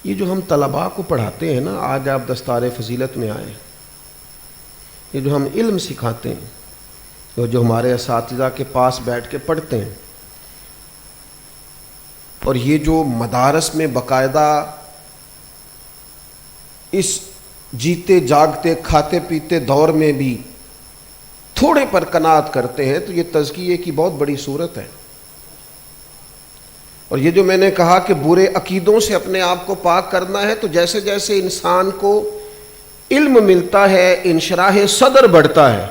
یہ جو ہم طلباء کو پڑھاتے ہیں نا، آج آپ دستار فضیلت میں آئے، یہ جو ہم علم سکھاتے ہیں، جو ہمارے اساتذہ کے پاس بیٹھ کے پڑھتے ہیں، اور یہ جو مدارس میں باقاعدہ اس جیتے جاگتے کھاتے پیتے دور میں بھی تھوڑے پر قناعت کرتے ہیں، تو یہ تزکیے کی بہت بڑی صورت ہے۔ اور یہ جو میں نے کہا کہ برے عقیدوں سے اپنے آپ کو پاک کرنا ہے، تو جیسے جیسے انسان کو علم ملتا ہے، انشراح صدر بڑھتا ہے،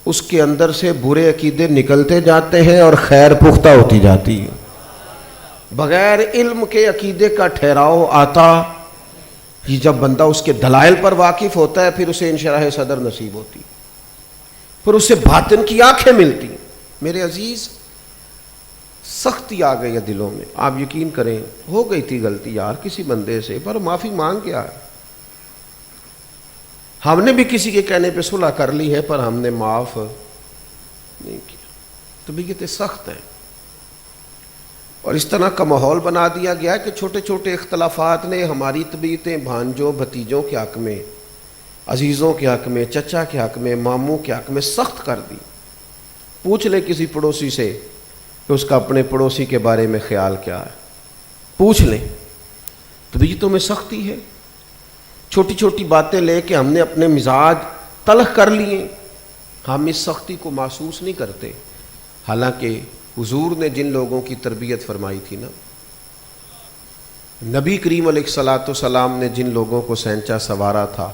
اس کے اندر سے برے عقیدے نکلتے جاتے ہیں اور خیر پختہ ہوتی جاتی ہے۔ بغیر علم کے عقیدے کا ٹھہراؤ آتا، یہ جب بندہ اس کے دلائل پر واقف ہوتا ہے، پھر اسے انشراح صدر نصیب ہوتی، پھر اسے باطن کی آنکھیں ملتی۔ میرے عزیز، سختی آ گئی ہے دلوں میں، آپ یقین کریں، ہو گئی تھی غلطی یار کسی بندے سے، پر معافی مانگ کے آئے۔ ہم نے بھی کسی کے کہنے پہ صلح کر لی ہے، پر ہم نے معاف نہیں کیا۔ طبیعتیں سخت ہیں، اور اس طرح کا ماحول بنا دیا گیا کہ چھوٹے چھوٹے اختلافات نے ہماری طبیعتیں بھانجوں بھتیجوں کے حق میں، عزیزوں کے حق میں، چچا کے حق میں، ماموں کے حق میں سخت کر دی۔ پوچھ لے کسی پڑوسی سے کہ اس کا اپنے پڑوسی کے بارے میں خیال کیا ہے، پوچھ لیں۔ طبیعتوں میں سختی ہے، چھوٹی چھوٹی باتیں لے کے ہم نے اپنے مزاج تلخ کر لیے، ہم اس سختی کو محسوس نہیں کرتے، حالانکہ حضور نے جن لوگوں کی تربیت فرمائی تھی نا، نبی کریم علیہ الصلاۃ والسلام نے جن لوگوں کو سینچا سوارا تھا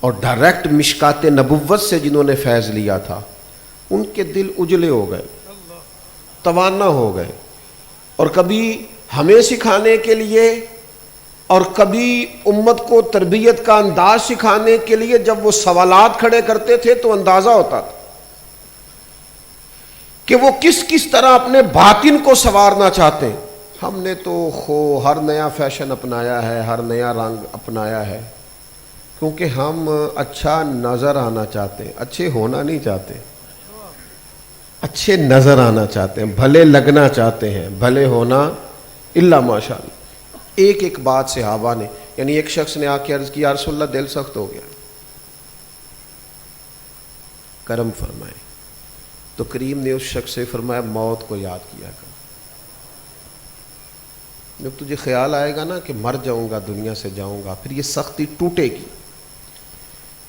اور ڈائریکٹ مشکات نبوت سے جنہوں نے فیض لیا تھا، ان کے دل اجلے ہو گئے، توانا ہو گئے، اور کبھی ہمیں سکھانے کے لیے اور کبھی امت کو تربیت کا انداز سکھانے کے لیے جب وہ سوالات کھڑے کرتے تھے تو اندازہ ہوتا تھا کہ وہ کس کس طرح اپنے باطن کو سنوارنا چاہتے ہیں۔ ہم نے تو ہر نیا فیشن اپنایا ہے، ہر نیا رنگ اپنایا ہے، کیونکہ ہم اچھا نظر آنا چاہتے ہیں، اچھے ہونا نہیں چاہتے، اچھے نظر آنا چاہتے ہیں، بھلے لگنا چاہتے ہیں، بھلے ہونا الا ماشاء اللہ۔ ایک ایک بات صحابہ نے، یعنی ایک شخص نے آ کے عرض کی، یا رسول اللہ دل سخت ہو گیا، کرم فرمائے۔ تو کریم نے اس شخص سے فرمایا، موت کو یاد کیا کر، جب تجھے خیال آئے گا نا کہ مر جاؤں گا، دنیا سے جاؤں گا، پھر یہ سختی ٹوٹے گی۔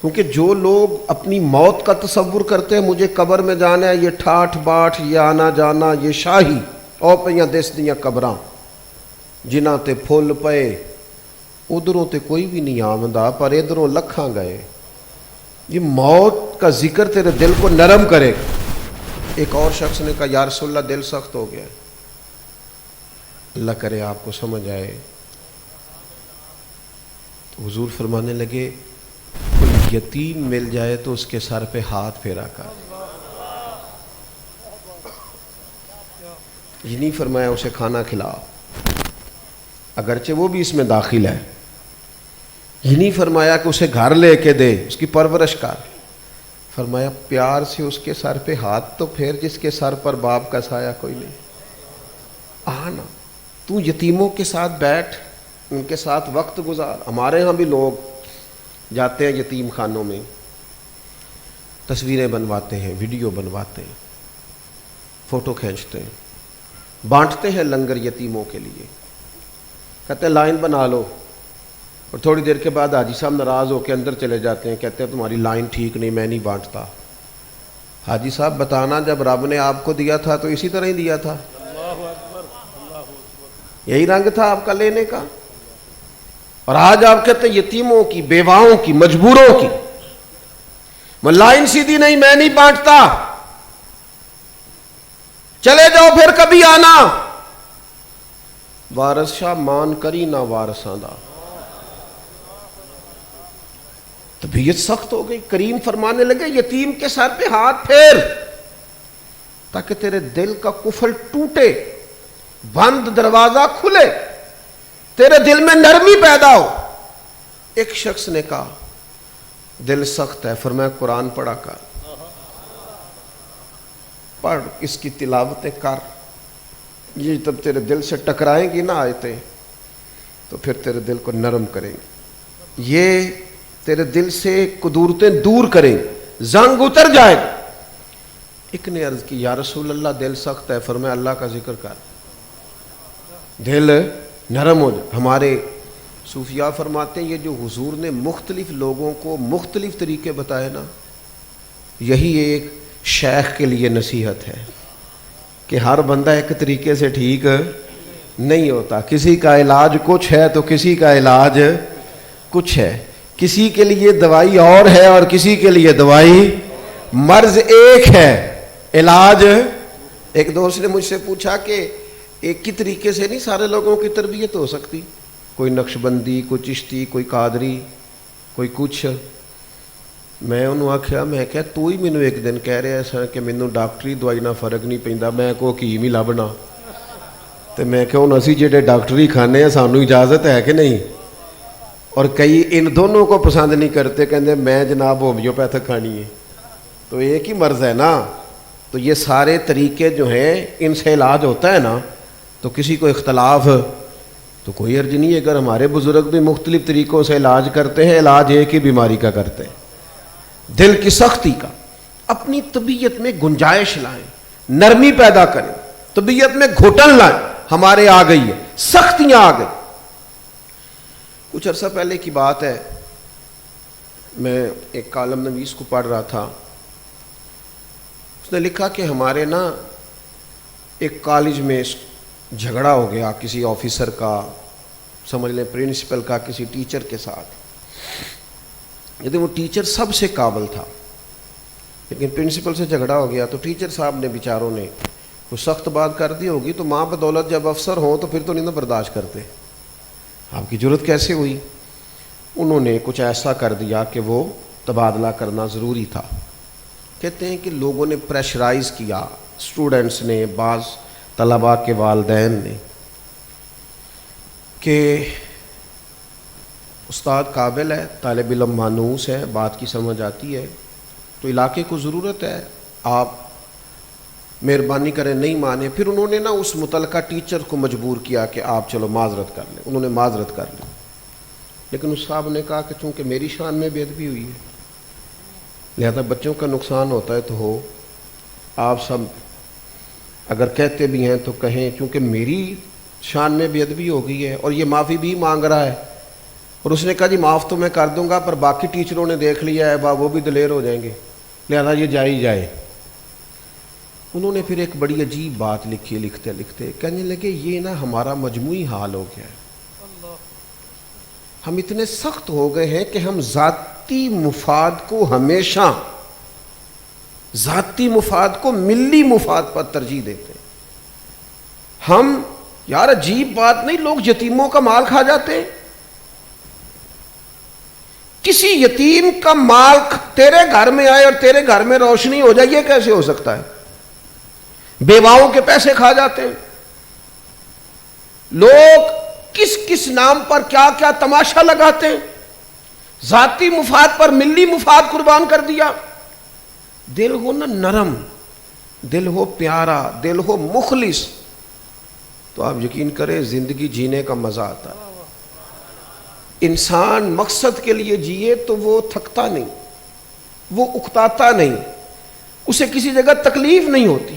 کیونکہ جو لوگ اپنی موت کا تصور کرتے ہیں، مجھے قبر میں جانا ہے، یہ ٹھاٹھ باٹھ، یہ آنا جانا، یہ شاہی او پیاں دس دیاں قبراں جنہاں تے پھول پئے، ادھروں تے کوئی بھی نہیں آمدہ، پر ادھروں لکھاں گئے۔ یہ موت کا ذکر تیرے دل کو نرم کرے گا۔ ایک اور شخص نے کہا، یا رسول اللہ دل سخت ہو گیا۔ اللہ کرے آپ کو سمجھ آئے۔ تو حضور فرمانے لگے، کوئی یتیم مل جائے تو اس کے سر پہ ہاتھ پھیرا کر۔ یہ نہیں فرمایا اسے کھانا کھلا، اگرچہ وہ بھی اس میں داخل ہے۔ یہ نہیں فرمایا کہ اسے گھر لے کے دے، اس کی پرورش کر۔ فرمایا پیار سے اس کے سر پہ ہاتھ تو پھیر، جس کے سر پر باپ کا سایہ کوئی نہیں۔ آنا تو یتیموں کے ساتھ بیٹھ، ان کے ساتھ وقت گزار۔ ہمارے ہاں بھی لوگ جاتے ہیں یتیم خانوں میں، تصویریں بنواتے ہیں، ویڈیو بنواتے ہیں، فوٹو کھینچتے ہیں، بانٹتے ہیں لنگر یتیموں کے لیے، کہتے ہیں لائن بنا لو، اور تھوڑی دیر کے بعد حاجی صاحب ناراض ہو کے اندر چلے جاتے ہیں، کہتے ہیں تمہاری لائن ٹھیک نہیں، میں نہیں بانٹتا۔ حاجی صاحب بتانا، جب رب نے آپ کو دیا تھا تو اسی طرح ہی دیا تھا، یہی رنگ تھا آپ کا لینے کا، اور آج آپ کہتے ہیں یتیموں کی، بیواؤں کی، مجبوروں کی، میں لائن سیدھی نہیں، میں نہیں بانٹتا، چلے جاؤ پھر کبھی آنا۔ وارث شاہ مان کری نہ وارثاں دا۔ طبیعت سخت ہو گئی، کریم فرمانے لگے یتیم کے سر پہ ہاتھ پھیر تاکہ تیرے دل کا قفل ٹوٹے، بند دروازہ کھلے، تیرے دل میں نرمی پیدا ہو۔ ایک شخص نے کہا دل سخت ہے، فرمایا قرآن پڑھا کر، پڑھ، اس کی تلاوتیں کر، یہ تب تیرے دل سے ٹکرائیں گی نا آیتیں، تو پھر تیرے دل کو نرم کریں گے، یہ تیرے دل سے قدورتیں دور کریں گے، زنگ اتر جائے گا۔ ایک نے عرض کی یا رسول اللہ دل سخت ہے، فرمایا اللہ کا ذکر کر، دل نرم ہو جائے۔ ہمارے صوفیاء فرماتے ہیں یہ جو حضور نے مختلف لوگوں کو مختلف طریقے بتائے نا، یہی ایک شیخ کے لیے نصیحت ہے کہ ہر بندہ ایک طریقے سے ٹھیک نہیں ہوتا، کسی کا علاج کچھ ہے تو کسی کا علاج کچھ ہے، کسی کے لیے دوائی اور ہے اور کسی کے لیے دوائی، مرض ایک ہے، علاج۔ ایک دوست نے مجھ سے پوچھا کہ ایک ہی طریقے سے نہیں سارے لوگوں کی تربیت ہو سکتی، کوئی نقش بندی، کوئی چشتی، کوئی قادری، کوئی کچھ۔ میں انہوں آخیا، میں کہا تو ہی مینوں ایک دن کہہ رہا سا کہ مینوں ڈاکٹری دوائی نہ فرق نہیں پیندا، میں کو حکیم ہی لبنا، تو میں کہ ہن اسی جڑے ڈاکٹری کھانے ہیں سانوں اجازت ہے کہ نہیں؟ اور کئی ان دونوں کو پسند نہیں کرتے، کہتے میں جناب ہومیوپیتھک کھانی ہے، تو ایک ہی مرض ہے نا۔ تو یہ سارے طریقے جو ہیں ان سے علاج ہوتا ہے نا، تو کسی کو اختلاف تو کوئی عرض نہیں ہے۔ اگر ہمارے بزرگ بھی مختلف طریقوں سے علاج کرتے ہیں، علاج ایک ہی بیماری کا کرتے ہیں، دل کی سختی کا۔ اپنی طبیعت میں گنجائش لائیں، نرمی پیدا کریں، طبیعت میں گھٹن لائیں۔ ہمارے آ گئی ہے، سختیاں آ گئی۔ کچھ عرصہ پہلے کی بات ہے، میں ایک کالم نویس کو پڑھ رہا تھا، اس نے لکھا کہ ہمارے نا ایک کالج میں جھگڑا ہو گیا کسی آفیسر کا، سمجھ لیں پرنسپل کا، کسی ٹیچر کے ساتھ۔ یعنی وہ ٹیچر سب سے قابل تھا، لیکن پرنسپل سے جھگڑا ہو گیا تو ٹیچر صاحب نے بیچاروں نے کوئی سخت بات کر دی ہوگی، تو ماں بدولت جب افسر ہوں تو پھر تو نہیں نا برداشت کرتے، آپ کی جرت کیسے ہوئی؟ انہوں نے کچھ ایسا کر دیا کہ وہ تبادلہ کرنا ضروری تھا۔ کہتے ہیں کہ لوگوں نے پریشرائز کیا، اسٹوڈنٹس نے، بعض طلباء کے والدین نے، کہ استاد قابل ہے، طالب علم مانوس ہے، بات کی سمجھ آتی ہے، تو علاقے کو ضرورت ہے، آپ مہربانی کریں، نہیں مانے۔ پھر انہوں نے نا اس متعلقہ ٹیچر کو مجبور کیا کہ آپ چلو معذرت کر لیں۔ انہوں نے معذرت کر لی، لیکن اس صاحب نے کہا کہ چونکہ میری شان میں بے ادبی ہوئی ہے، لہذا بچوں کا نقصان ہوتا ہے تو ہو، آپ سب اگر کہتے بھی ہیں تو کہیں، چونکہ میری شان میں بے ادبی ہو گئی ہے، اور یہ معافی بھی مانگ رہا ہے۔ اور اس نے کہا جی معاف تو میں کر دوں گا، پر باقی ٹیچروں نے دیکھ لیا ہے، وہ بھی دلیر ہو جائیں گے، لہذا یہ جائے ہی جائے۔ انہوں نے پھر ایک بڑی عجیب بات لکھی، لکھتے لکھتے کہنے لگے یہ نا ہمارا مجموعی حال ہو گیا ہے، ہم اتنے سخت ہو گئے ہیں کہ ہم ذاتی مفاد کو ہمیشہ، ذاتی مفاد کو ملی مفاد پر ترجیح دیتے ہیں۔ ہم یار عجیب بات نہیں، لوگ یتیموں کا مال کھا جاتے ہیں، کسی یتیم کا مال تیرے گھر میں آئے اور تیرے گھر میں روشنی ہو جائے، یہ کیسے ہو سکتا ہے؟ بیواؤں کے پیسے کھا جاتے ہیں لوگ، کس کس نام پر کیا کیا تماشا لگاتے ہیں، ذاتی مفاد پر ملی مفاد قربان کر دیا۔ دل ہو نا نرم، دل ہو پیارا، دل ہو مخلص، تو آپ یقین کریں زندگی جینے کا مزہ آتا ہے۔ انسان مقصد کے لیے جیے تو وہ تھکتا نہیں، وہ اکتاتا نہیں، اسے کسی جگہ تکلیف نہیں ہوتی۔